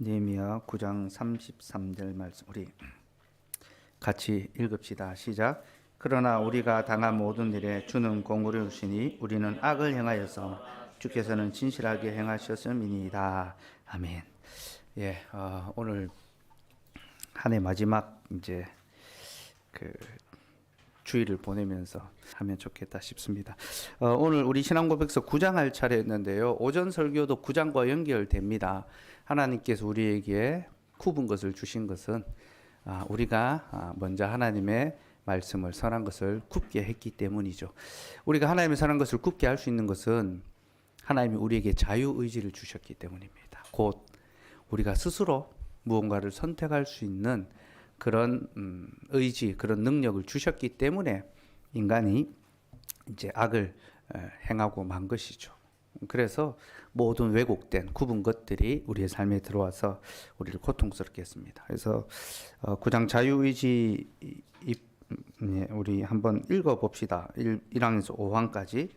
느헤미야 9장 33절 말씀 우리 같이 읽읍시다. 시작. 그러나 우리가 당한 모든 일에 주는 공의를 주시니 우리는 악을 행하여서 주께서는 진실하게 행하셨음이니이다. 아멘. 오늘 한 해 마지막 이제 주일을 보내면서 하면 좋겠다 싶습니다. 오늘 우리 신앙고백서 9장 할 차례였는데요. 오전 설교도 9장과 연결됩니다. 하나님께서 우리에게 굽은 것을 주신 것은 우리가 먼저 하나님의 말씀을 선한 것을 굽게 했기 때문이죠. 우리가 하나님의 선한 것을 굽게 할 수 있는 것은 하나님이 우리에게 자유의지를 주셨기 때문입니다. 곧 우리가 스스로 무언가를 선택할 수 있는 그런 의지, 그런 능력을 주셨기 때문에 인간이 이제 악을 행하고 만 것이죠. 그래서 모든 왜곡된 구분 것들이 우리의 삶에 들어와서 우리를 고통스럽게 했습니다. 그래서 9장 자유의지 우리 한번 읽어봅시다. 1항에서 5항까지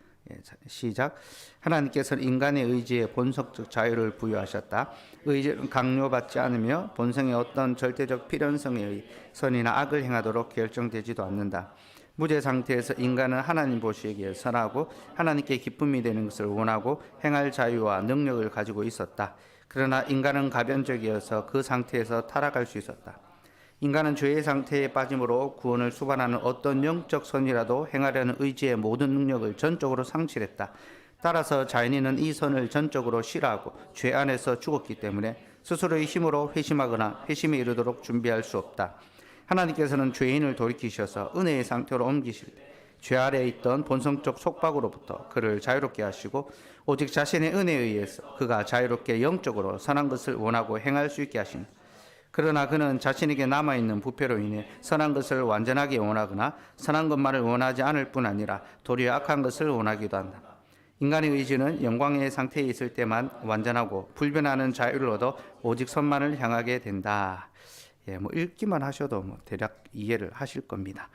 시작. 하나님께서는 인간의 의지에 본성적 자유를 부여하셨다. 의지는 강요받지 않으며 본성의 어떤 절대적 필연성에 의해 선이나 악을 행하도록 결정되지도 않는다. 무죄 상태에서 인간은 하나님 보시기에 선하고 하나님께 기쁨이 되는 것을 원하고 행할 자유와 능력을 가지고 있었다. 그러나 인간은 가변적이어서 그 상태에서 타락할 수 있었다. 인간은 죄의 상태에 빠짐으로 구원을 수반하는 어떤 영적 선이라도 행하려는 의지의 모든 능력을 전적으로 상실했다. 따라서 자연인은 이 선을 전적으로 싫어하고 죄 안에서 죽었기 때문에 스스로의 힘으로 회심하거나 회심에 이르도록 준비할 수 없다. 하나님께서는 죄인을 돌이키셔서 은혜의 상태로 옮기실 때 죄 아래에 있던 본성적 속박으로부터 그를 자유롭게 하시고 오직 자신의 은혜에 의해서 그가 자유롭게 영적으로 선한 것을 원하고 행할 수 있게 하신다. 그러나 그는 자신에게 남아있는 부패로 인해 선한 것을 완전하게 원하거나 선한 것만을 원하지 않을 뿐 아니라 도리어 악한 것을 원하기도 한다. 인간의 의지는 영광의 상태에 있을 때만 완전하고 불변하는 자유를 얻어 오직 선만을 향하게 된다. 읽기만 하셔도 대략 이해를 하실 겁니다.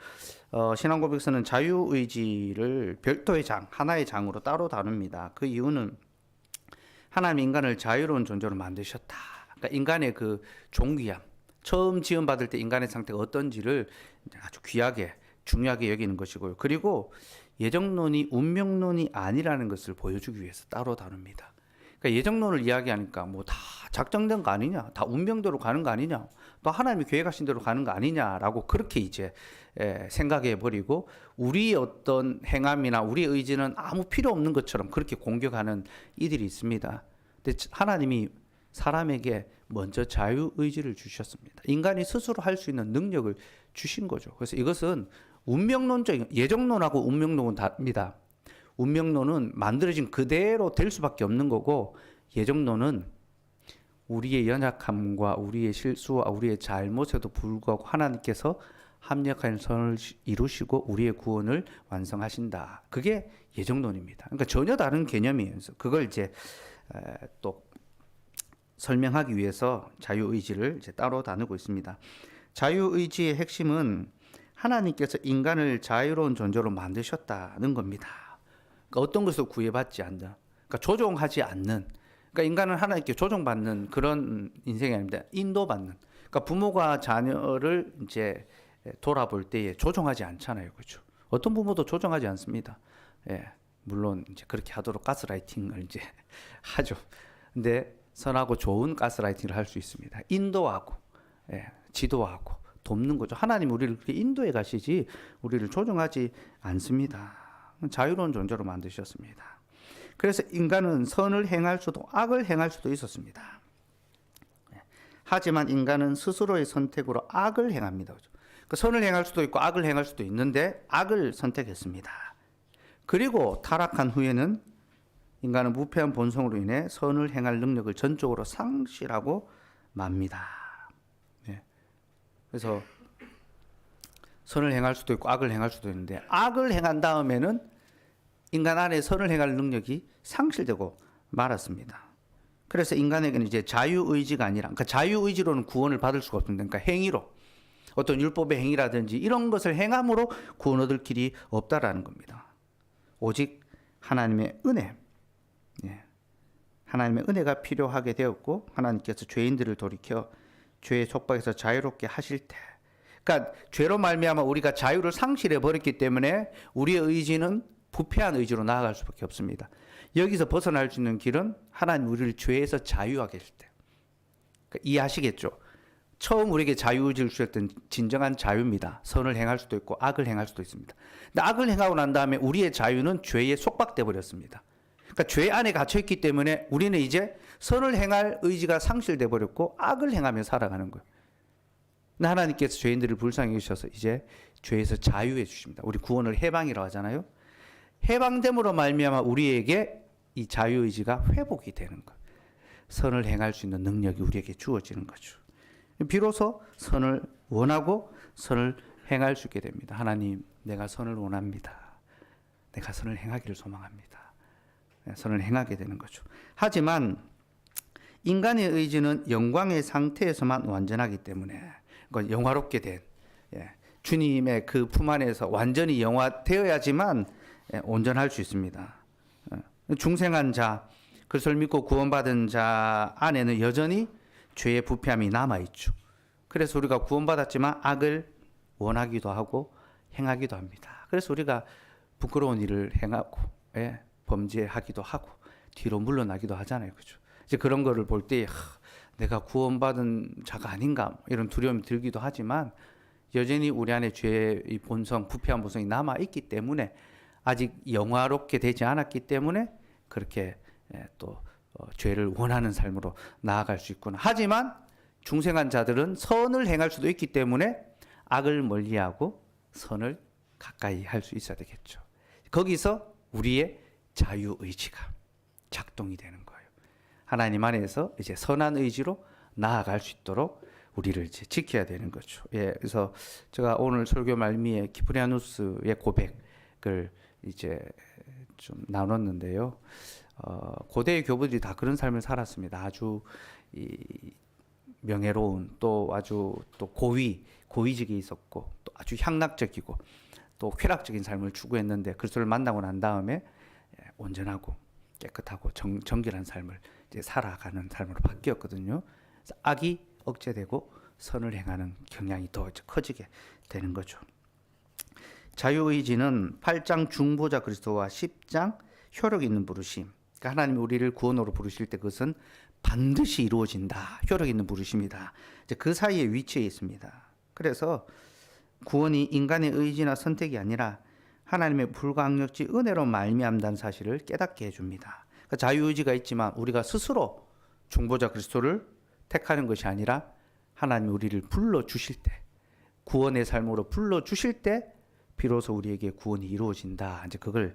신앙고백서는 자유의지를 별도의 장, 하나의 장으로 따로 다룹니다. 그 이유는 하나님 인간을 자유로운 존재로 만드셨다. 그러니까 인간의 그 존귀함, 처음 지음받을 때 인간의 상태가 어떤지를 아주 귀하게 중요하게 여기는 것이고요. 그리고 예정론이 운명론이 아니라는 것을 보여주기 위해서 따로 다룹니다. 그러니까 예정론을 이야기하니까 다 작정된 거 아니냐, 다 운명대로 가는 거 아니냐, 또 하나님이 계획하신 대로 가는 거 아니냐라고 그렇게 이제 생각해 버리고 우리의 어떤 행함이나 우리의 의지는 아무 필요 없는 것처럼 그렇게 공격하는 이들이 있습니다. 근데 하나님이 사람에게 먼저 자유의지를 주셨습니다. 인간이 스스로 할 수 있는 능력을 주신 거죠. 그래서 이것은 운명론적인, 예정론하고 운명론은 다릅니다. 운명론은 만들어진 그대로 될 수밖에 없는 거고, 예정론은 우리의 연약함과 우리의 실수와 우리의 잘못에도 불구하고 하나님께서 합력하는 선을 이루시고 우리의 구원을 완성하신다. 그게 예정론입니다. 그러니까 전혀 다른 개념이에요. 그걸 이제 또 설명하기 위해서 자유의지를 이제 따로 다루고 있습니다. 자유의지의 핵심은 하나님께서 인간을 자유로운 존재로 만드셨다는 겁니다. 그러니까 어떤 것을 구애받지 않는, 그러니까 조종하지 않는, 그러니까 인간은 하나님께 조종받는 그런 인생이 아닙니다. 인도받는. 그러니까 부모가 자녀를 이제 돌아볼 때에 조종하지 않잖아요, 그렇죠? 어떤 부모도 조종하지 않습니다. 물론 이제 그렇게 하도록 가스라이팅을 이제 하죠. 근데 선하고 좋은 가스라이팅을 할 수 있습니다. 인도하고, 지도하고, 돕는 거죠. 하나님 우리를 그렇게 인도해 가시지 우리를 조종하지 않습니다. 자유로운 존재로 만드셨습니다. 그래서 인간은 선을 행할 수도 악을 행할 수도 있었습니다. 하지만 인간은 스스로의 선택으로 악을 행합니다. 그러니까 선을 행할 수도 있고 악을 행할 수도 있는데 악을 선택했습니다. 그리고 타락한 후에는 인간은 부패한 본성으로 인해 선을 행할 능력을 전적으로 상실하고 맙니다. 그래서 선을 행할 수도 있고 악을 행할 수도 있는데 악을 행한 다음에는 인간 안에 선을 행할 능력이 상실되고 말았습니다. 그래서 인간에게는 이제 자유의지가 아니라, 그러니까 자유의지로는 구원을 받을 수가 없습니다. 그러니까 행위로, 어떤 율법의 행위라든지 이런 것을 행함으로 구원 얻을 길이 없다라는 겁니다. 오직 하나님의 은혜, 하나님의 은혜가 필요하게 되었고 하나님께서 죄인들을 돌이켜 죄의 속박에서 자유롭게 하실 때, 그러니까 죄로 말미암아 우리가 자유를 상실해 버렸기 때문에 우리의 의지는 부패한 의지로 나아갈 수밖에 없습니다. 여기서 벗어날 수 있는 길은 하나님 우리를 죄에서 자유하게 하실 때. 그러니까 이해하시겠죠? 처음 우리에게 자유의지를 주셨던 진정한 자유입니다. 선을 행할 수도 있고 악을 행할 수도 있습니다. 근데 악을 행하고 난 다음에 우리의 자유는 죄에 속박돼 버렸습니다. 그러니까 죄 안에 갇혀 있기 때문에 우리는 이제 선을 행할 의지가 상실돼 버렸고 악을 행하며 살아가는 거예요. 근데 하나님께서 죄인들을 불쌍히 여기셔서 이제 죄에서 자유해 주십니다. 우리 구원을 해방이라고 하잖아요. 해방됨으로 말미암아 우리에게 이 자유의지가 회복이 되는 거예요. 선을 행할 수 있는 능력이 우리에게 주어지는 거죠. 비로소 선을 원하고 선을 행할 수 있게 됩니다. 하나님, 내가 선을 원합니다. 내가 선을 행하기를 소망합니다. 선을 행하게 되는 거죠. 하지만 인간의 의지는 영광의 상태에서만 완전하기 때문에, 영화롭게 된 주님의 그 품 안에서 완전히 영화되어야지만 온전할 수 있습니다. 중생한 자, 그리스도를 믿고 구원받은 자 안에는 여전히 죄의 부패함이 남아있죠. 그래서 우리가 구원받았지만 악을 원하기도 하고 행하기도 합니다. 그래서 우리가 부끄러운 일을 행하고 범죄하기도 하고 뒤로 물러나기도 하잖아요. 그죠? 이제 그런 거를 볼 때 내가 구원받은 자가 아닌가 이런 두려움이 들기도 하지만 여전히 우리 안에 죄의 본성, 부패한 본성이 남아있기 때문에 아직 영화롭게 되지 않았기 때문에 그렇게 또 죄를 원하는 삶으로 나아갈 수 있구나. 하지만 중생한 자들은 선을 행할 수도 있기 때문에 악을 멀리하고 선을 가까이 할 수 있어야 되겠죠. 거기서 우리의 자유의지가 작동이 되는 거예요. 하나님 안에서 이제 선한 의지로 나아갈 수 있도록 우리를 이제 지켜야 되는 거죠. 그래서 제가 오늘 설교 말미에 키프리아누스의 고백을 이제 좀 나눴는데요. 고대의 교부들이 다 그런 삶을 살았습니다. 아주 명예로운 또 아주 또 고위직이 있었고 또 아주 향락적이고 또 쾌락적인 삶을 추구했는데 그리스도를 만나고 난 다음에 온전하고 깨끗하고 정결한 삶을 이제 살아가는 삶으로 바뀌었거든요. 악이 억제되고 선을 행하는 경향이 더 커지게 되는 거죠. 자유의지는 8장 중보자 그리스도와 10장 효력 있는 부르심. 그러니까 하나님이 우리를 구원으로 부르실 때 그것은 반드시 이루어진다. 효력 있는 부르심이다. 이제 그 사이에 위치해 있습니다. 그래서 구원이 인간의 의지나 선택이 아니라 하나님의 불가항력지 은혜로 말미암다는 사실을 깨닫게 해줍니다. 그러니까 자유의지가 있지만 우리가 스스로 중보자 그리스도를 택하는 것이 아니라 하나님이 우리를 불러주실 때, 구원의 삶으로 불러주실 때 비로소 우리에게 구원이 이루어진다. 이제 그걸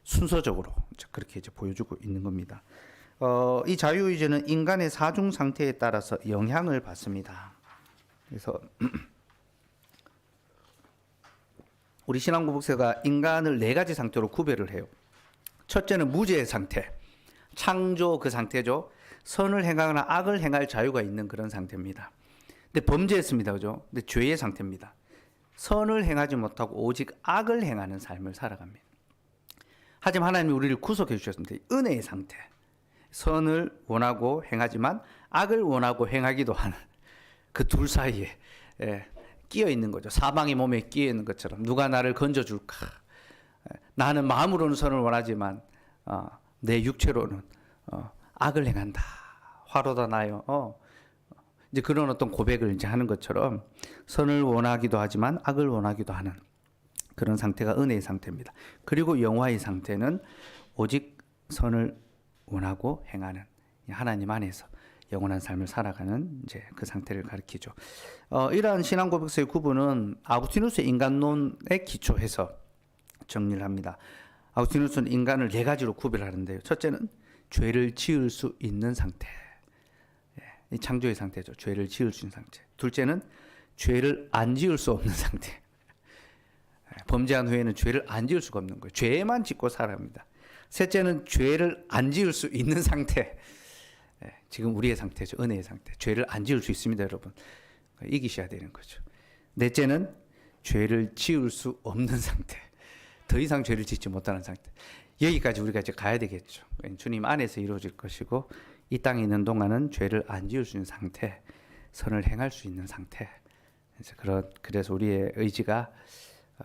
순서적으로 그렇게 이제 보여주고 있는 겁니다. 이 자유의지는 인간의 사중 상태에 따라서 영향을 받습니다. 그래서 우리 신앙고백서가 인간을 네 가지 상태로 구별을 해요. 첫째는 무죄의 상태, 창조 그 상태죠. 선을 행하거나 악을 행할 자유가 있는 그런 상태입니다. 근데 범죄했습니다, 그죠? 근데 죄의 상태입니다. 선을 행하지 못하고 오직 악을 행하는 삶을 살아갑니다. 하지만 하나님이 우리를 구속해 주셨습니다. 은혜의 상태. 선을 원하고 행하지만 악을 원하고 행하기도 하는 그 둘 사이에 끼어 있는 거죠. 사방이 몸에 끼어 있는 것처럼 누가 나를 건져줄까. 나는 마음으로는 선을 원하지만 내 육체로는 악을 행한다. 화로다 나요. 이제 그런 어떤 고백을 이제 하는 것처럼 선을 원하기도 하지만 악을 원하기도 하는 그런 상태가 은혜의 상태입니다. 그리고 영화의 상태는 오직 선을 원하고 행하는 하나님 안에서 영원한 삶을 살아가는 이제 그 상태를 가리키죠. 이러한 신앙 고백서의 구분은 아구스티누스의 인간론에 기초해서 정리를 합니다. 아구스티누스는 인간을 네 가지로 구별하는데요. 첫째는 죄를 지을 수 있는 상태. 이 창조의 상태죠. 죄를 지을 수 있는 상태. 둘째는 죄를 안 지을 수 없는 상태. 범죄한 후에는 죄를 안 지을 수가 없는 거예요. 죄만 짓고 살아갑니다. 셋째는 죄를 안 지을 수 있는 상태. 지금 우리의 상태죠. 은혜의 상태. 죄를 안 지을 수 있습니다, 여러분. 이기셔야 되는 거죠. 넷째는 죄를 지을 수 없는 상태. 더 이상 죄를 짓지 못하는 상태. 여기까지 우리가 이제 가야 되겠죠. 주님 안에서 이루어질 것이고 이 땅에 있는 동안은 죄를 안 지을 수 있는 상태, 선을 행할 수 있는 상태. 그래서 우리의 의지가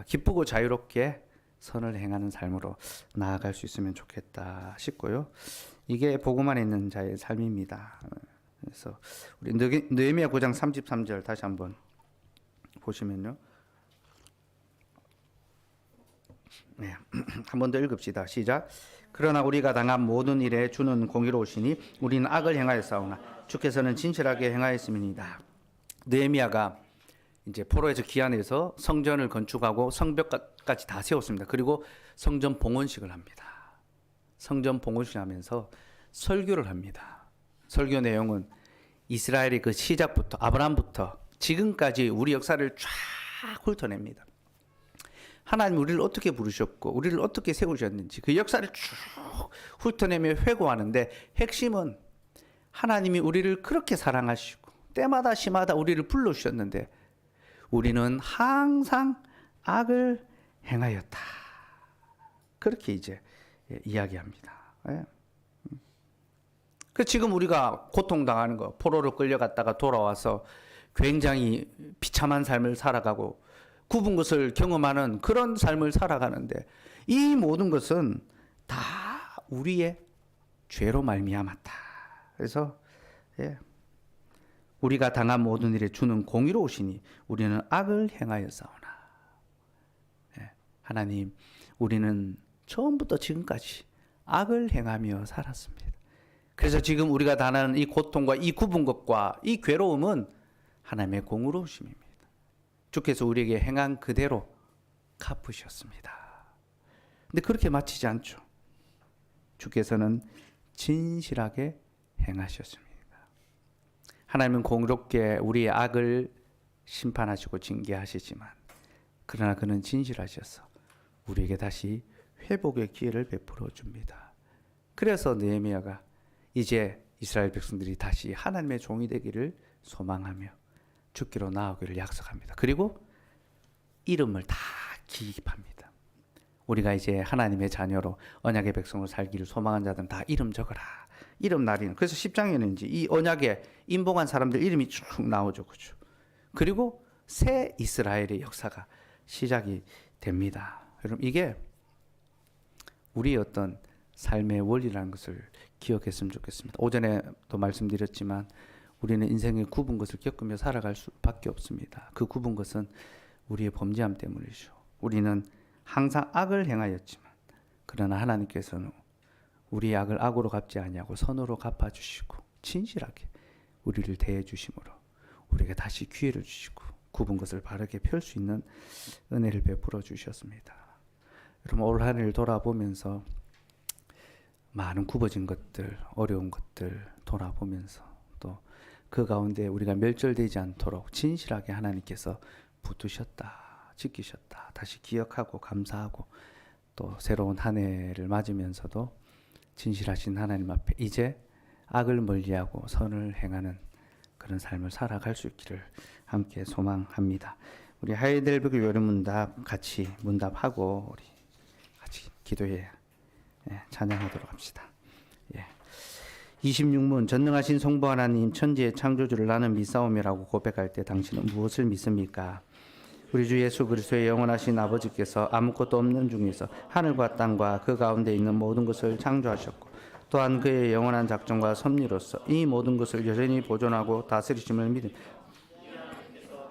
기쁘고 자유롭게 선을 행하는 삶으로 나아갈 수 있으면 좋겠다 싶고요. 이게 복음 안에 있는 자의 삶입니다. 그래서 우리 느헤미야 9장 33절 다시 한번 보시면요. 네, 한 번 더 읽읍시다. 시작. 그러나 우리가 당한 모든 일에 주는 공의로우시니 우리는 악을 행하였사오나 주께서는 진실하게 행하였음이니이다. 느헤미야가 이제 포로에서 귀환해서 성전을 건축하고 성벽까지 다 세웠습니다. 그리고 성전 봉헌식을 합니다. 성전 봉헌식을 하면서 설교를 합니다. 설교 내용은 이스라엘의 그 시작부터 아브라함부터 지금까지 우리 역사를 쫙 훑어냅니다. 하나님 우리를 어떻게 부르셨고 우리를 어떻게 세우셨는지 그 역사를 쭉 훑어내며 회고하는데 핵심은 하나님이 우리를 그렇게 사랑하시고 때마다 시마다 우리를 불러주셨는데 우리는 항상 악을 행하였다. 그렇게 이제 이야기합니다. 그 지금 우리가 고통당하는 거, 포로로 끌려갔다가 돌아와서 굉장히 비참한 삶을 살아가고 굽은 것을 경험하는 그런 삶을 살아가는데 이 모든 것은 다 우리의 죄로 말미암았다. 그래서 우리가 당한 모든 일에 주는 공의로우시니 우리는 악을 행하였사오나. 하나님, 우리는 처음부터 지금까지 악을 행하며 살았습니다. 그래서 지금 우리가 당하는 이 고통과 이 굽은 것과 이 괴로움은 하나님의 공의로우심입니다. 주께서 우리에게 행한 그대로 갚으셨습니다. 근데 그렇게 마치지 않죠. 주께서는 진실하게 행하셨습니다. 하나님은 공의롭게 우리의 악을 심판하시고 징계하시지만 그러나 그는 진실하셔서 우리에게 다시 회복의 기회를 베풀어 줍니다. 그래서 느헤미야가 이제 이스라엘 백성들이 다시 하나님의 종이 되기를 소망하며 죽기로 나오기를 약속합니다. 그리고 이름을 다 기입합니다. 우리가 이제 하나님의 자녀로 언약의 백성으로 살기를 소망한 자들은 다 이름 적어라. 이름 날이는. 그래서 10장에는 이제 이 언약에 인봉한 사람들 이름이 쭉 나오죠. 그렇죠? 그리고 새 이스라엘의 역사가 시작이 됩니다. 여러분 이게 우리의 어떤 삶의 원리라는 것을 기억했으면 좋겠습니다. 오전에도 말씀드렸지만 우리는 인생의 굽은 것을 겪으며 살아갈 수밖에 없습니다. 그 굽은 것은 우리의 범죄함 때문이죠. 우리는 항상 악을 행하였지만 그러나 하나님께서는 우리의 악을 악으로 갚지 아니하고 선으로 갚아주시고 진실하게 우리를 대해 주심으로 우리에게 다시 기회를 주시고 굽은 것을 바르게 펼 수 있는 은혜를 베풀어 주셨습니다. 여러분 올 한 해를 돌아보면서 많은 굽어진 것들, 어려운 것들 돌아보면서 또 그 가운데 우리가 멸절되지 않도록 진실하게 하나님께서 붙드셨다, 지키셨다. 다시 기억하고 감사하고 또 새로운 한 해를 맞으면서도 진실하신 하나님 앞에 이제 악을 멀리하고 선을 행하는 그런 삶을 살아갈 수 있기를 함께 소망합니다. 우리 하이델베르크 요리문답 같이 문답하고 우리 같이 기도해 찬양하도록 합시다. 26문 전능하신 성부 하나님 천지의 창조주를 나는 믿사오며라고 고백할 때 당신은 무엇을 믿습니까? 우리 주 예수 그리스도의 영원하신 아버지께서 아무것도 없는 중에서 하늘과 땅과 그 가운데 있는 모든 것을 창조하셨고 또한 그의 영원한 작정과 섭리로서 이 모든 것을 여전히 보존하고 다스리심을 믿음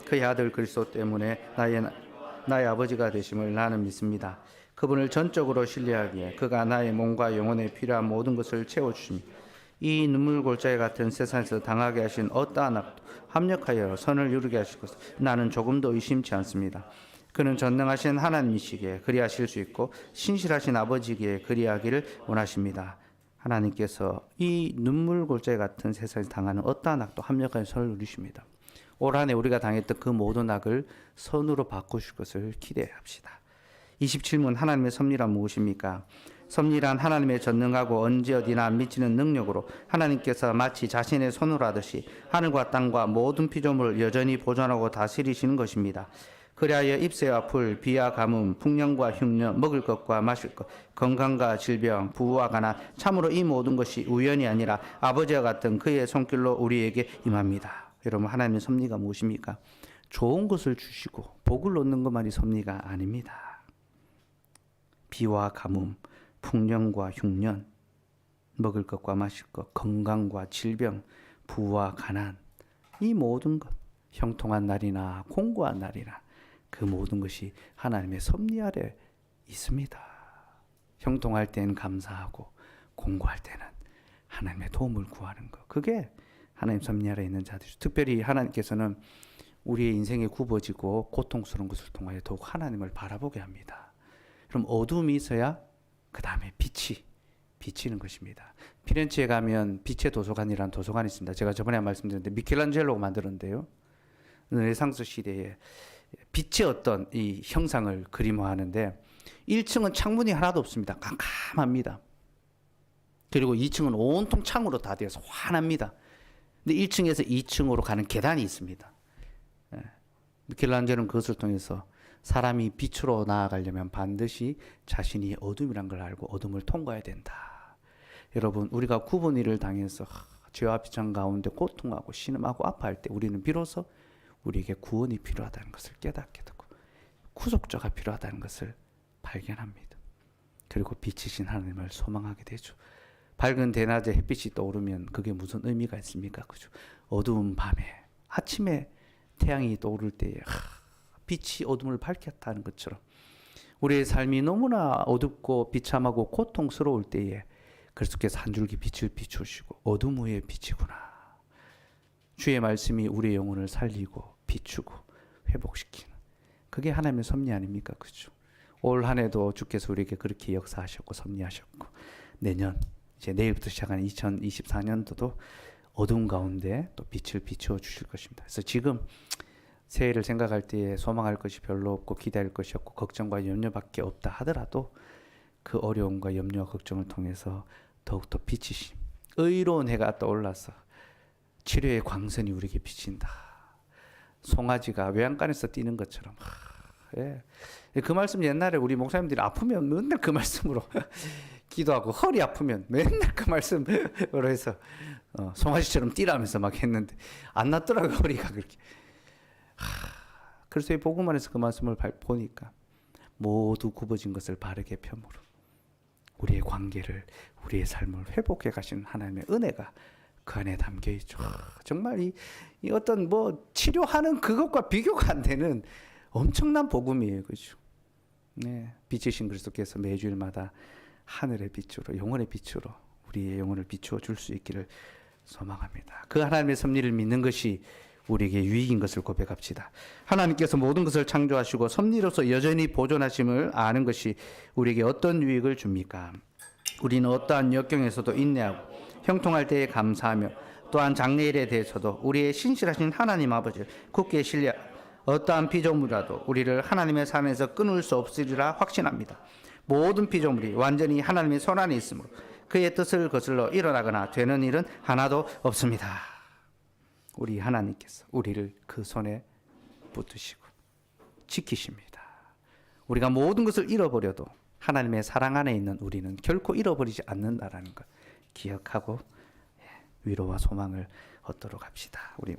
그의 아들 그리스도 때문에 나의 아버지가 되심을 나는 믿습니다. 그분을 전적으로 신뢰하기에 그가 나의 몸과 영혼에 필요한 모든 것을 채워주시며 이 눈물 골짜기 같은 세상에서 당하게 하신 어떠한 악도 합력하여 선을 이루게 하실 것을 나는 조금도 의심치 않습니다. 그는 전능하신 하나님이시기에 그리하실 수 있고 신실하신 아버지기에 그리하기를 원하십니다. 하나님께서 이 눈물 골짜기 같은 세상에서 당하는 어떠한 악도 합력하여 선을 이루십니다. 올 한 해 우리가 당했던 그 모든 악을 선으로 바꾸실 것을 기대합시다. 27문 하나님의 섭리란 무엇입니까? 섭리란 하나님의 전능하고 언제 어디나 안 미치는 능력으로 하나님께서 마치 자신의 손으로 하듯이 하늘과 땅과 모든 피조물을 여전히 보존하고 다스리시는 것입니다. 그리하여 잎새와 풀, 비와 가뭄, 풍년과 흉년, 먹을 것과 마실 것, 건강과 질병, 부와 가난, 참으로 이 모든 것이 우연이 아니라 아버지와 같은 그의 손길로 우리에게 임합니다. 여러분, 하나님의 섭리가 무엇입니까? 좋은 것을 주시고 복을 얻는 것만이 섭리가 아닙니다. 비와 가뭄, 풍년과 흉년, 먹을 것과 마실 것, 건강과 질병, 부와 가난, 이 모든 것, 형통한 날이나 공고한 날이나 그 모든 것이 하나님의 섭리 아래 있습니다. 형통할 때는 감사하고 공고할 때는 하나님의 도움을 구하는 것, 그게 하나님 섭리 아래 있는 자들이죠. 특별히 하나님께서는 우리의 인생이 굽어지고 고통스러운 것을 통하여 더욱 하나님을 바라보게 합니다. 그럼 어둠이 있어야 그 다음에 빛이 비치는 것입니다. 피렌체에 가면 빛의 도서관이라는 도서관이 있습니다. 제가 저번에 말씀드렸는데 미켈란젤로가 만들었는데요. 르네상스 시대에 빛의 어떤 이 형상을 그림화하는데 1층은 창문이 하나도 없습니다. 깜깜합니다. 그리고 2층은 온통 창으로 다 되어서 환합니다. 근데 1층에서 2층으로 가는 계단이 있습니다. 미켈란젤로는 그것을 통해서 사람이 빛으로 나아가려면 반드시 자신이 어둠이란 걸 알고 어둠을 통과해야 된다. 여러분, 우리가 구분 일을 당해서 죄와 비천 가운데 고통하고 신음하고 아파할 때 우리는 비로소 우리에게 구원이 필요하다는 것을 깨닫게 되고 구속자가 필요하다는 것을 발견합니다. 그리고 빛이신 하나님을 소망하게 되죠. 밝은 대낮에 햇빛이 떠오르면 그게 무슨 의미가 있습니까? 그죠? 어두운 밤에 아침에 태양이 떠오를 때에 빛이 어둠을 밝혔다는 것처럼 우리의 삶이 너무나 어둡고 비참하고 고통스러울 때에 그리스도께서 한 줄기 빛을 비추시고 어둠 위에 빛이구나. 주의 말씀이 우리의 영혼을 살리고 비추고 회복시키는, 그게 하나님의 섭리 아닙니까? 그죠? 올 한 해도 주께서 우리에게 그렇게 역사하셨고 섭리하셨고, 내년 이제 내일부터 시작하는 2024년도도 어둠 가운데 또 빛을 비추어 주실 것입니다. 그래서 지금 새해를 생각할 때에 소망할 것이 별로 없고 기대할 것이 없고 걱정과 염려밖에 없다 하더라도 그 어려움과 염려와 걱정을 통해서 더욱더 비치심, 의로운 해가 떠올라서 치료의 광선이 우리에게 비친다. 송아지가 외양간에서 뛰는 것처럼. 예. 그 말씀 옛날에 우리 목사님들이 아프면 맨날 그 말씀으로 기도하고, 허리 아프면 맨날 그 말씀으로 해서 송아지처럼 뛰라면서 막 했는데 안 낫더라고요, 허리가 그렇게. 그래서 이 복음 안에서 그 말씀을 보니까 모두 굽어진 것을 바르게 펴므로 우리의 관계를, 우리의 삶을 회복해 가시는 하나님의 은혜가 그 안에 담겨 있죠. 정말 이 어떤 뭐 치료하는 그것과 비교가 안 되는 엄청난 복음이에요. 그죠? 네. 빛이신 그리스도께서 매주일마다 하늘의 빛으로, 영혼의 빛으로 우리의 영혼을 비추어 줄 수 있기를 소망합니다. 그 하나님의 섭리를 믿는 것이 우리에게 유익인 것을 고백합시다. 하나님께서 모든 것을 창조하시고 섭리로서 여전히 보존하심을 아는 것이 우리에게 어떤 유익을 줍니까? 우리는 어떠한 역경에서도 인내하고 형통할 때에 감사하며 또한 장래일에 대해서도 우리의 신실하신 하나님 아버지를 굳게 신뢰, 어떠한 피조물이라도 우리를 하나님의 산에서 끊을 수 없으리라 확신합니다. 모든 피조물이 완전히 하나님의 손 안에 있으므로 그의 뜻을 거슬러 일어나거나 되는 일은 하나도 없습니다. 우리 하나님께서 우리를 그 손에 붙드시고 지키십니다. 우리가 모든 것을 잃어버려도 하나님의 사랑 안에 있는 우리는 결코 잃어버리지 않는다라는 것 기억하고 위로와 소망을 얻도록 합시다. 우리